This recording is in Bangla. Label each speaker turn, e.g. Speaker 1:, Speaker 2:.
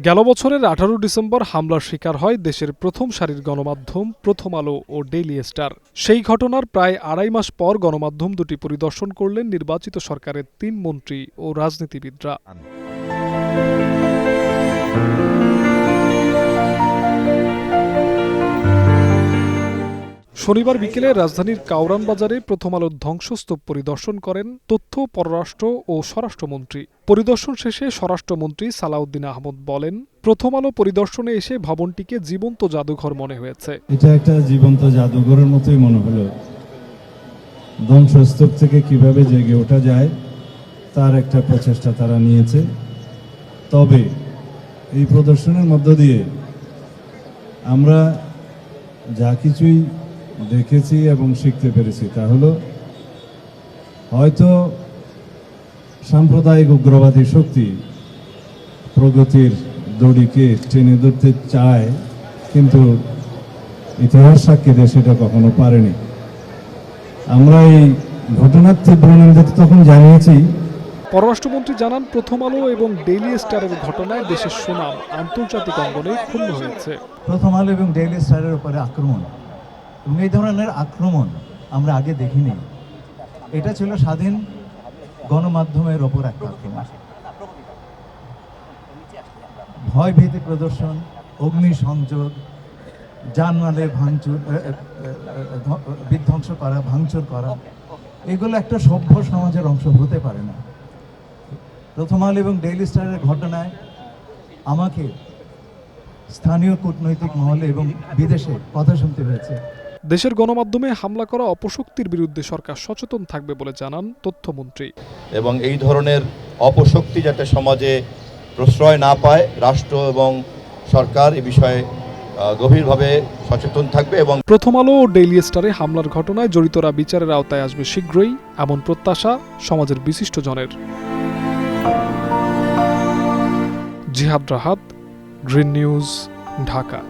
Speaker 1: গেল বছরের ১৮ ডিসেম্বর হামলার শিকার হয় দেশের প্রথম সারির গণমাধ্যম প্রথম আলো ও ডেইলি স্টার। সেই ঘটনার প্রায় আড়াই মাস পর গণমাধ্যম দুটি পরিদর্শন করলেন নির্বাচিত সরকারের ৩ মন্ত্রী ও রাজনীতিবিদরা। শনিবার বিকেলে রাজধানীর কাউরান বাজারে প্রথম আলোর ধ্বংসস্তূপ পরিদর্শন করেন তথ্য, পররাষ্ট্র ও স্বরাষ্ট্রমন্ত্রী। পরিদর্শন শেষে স্বরাষ্ট্রমন্ত্রী সালাউদ্দিন আহমদ বলেন, প্রথম আলো পরিদর্শনে এসে ভবনটিকে জীবন্ত জাদুঘর মনে হয়েছে।
Speaker 2: এটা একটা জীবন্ত জাদুঘরের মতোই মনে হলো। ধ্বংসস্তূপ থেকে কিভাবে জেগে ওঠা যায় তার একটা প্রচেষ্টা তারা নিয়েছে। তবে এই প্রদর্শনের মধ্য দিয়ে আমরা যা কিছুই দেখেছি এবং শিখতে পেরেছি তা হলো, হয়তো সাম্প্রদায়িক উগ্রবাদী শক্তি প্রগতির দড়িকে টেনে ধরতে চায়, কিন্তু ইতিহাস সাক্ষী দেয় সেটা কখনো পারেনি। আমরা এই ঘটনার তীব্র নিন্দা তখন জানিয়েছি।
Speaker 1: পররাষ্ট্রমন্ত্রী জানান, প্রথম আলো এবং ডেইলি স্টারের ঘটনায় দেশের সুনাম আন্তর্জাতিক অঙ্গনে ক্ষুণ্ণ হয়েছে।
Speaker 3: প্রথম আলো এবং ডেইলি স্টারের উপরে আক্রমণ, এবং এই ধরনের আক্রমণ আমরা আগে দেখিনি। এটা ছিল স্বাধীন গণমাধ্যমের ওপর একটা আক্রমণ। ভয়ভীতি প্রদর্শন, অগ্নিসংযোগ, জানমালের ভাঙচুর, বিধ্বংস করা, ভাঙচুর করা, এগুলো একটা সভ্য সমাজের অংশ হতে পারে না। প্রথম আলো এবং ডেইলি স্টারের ঘটনায় আমাকে স্থানীয় কূটনৈতিক মহলে এবং বিদেশে কথা শুনতে হয়েছে।
Speaker 1: দেশের গণমাধ্যমে হামলা করা অপশক্তির বিরুদ্ধে সরকার সচেতন থাকবে বলে জানান তথ্যমন্ত্রী।
Speaker 4: এবং এই ধরনের অপশক্তি যাতে সমাজে প্রশ্রয় না পায়, রাষ্ট্র এবং সরকার এ বিষয়ে গভীরভাবে সচেতন থাকবে। এবং
Speaker 1: প্রথম আলো ও ডেইলি স্টারে হামলার ঘটনায় জড়িতরা বিচারের আওতায় আসবে শীঘ্রই, এমন প্রত্যাশা সমাজের বিশিষ্টজনের। জিহাদ রাহাত, গ্রিন নিউজ, ঢাকা।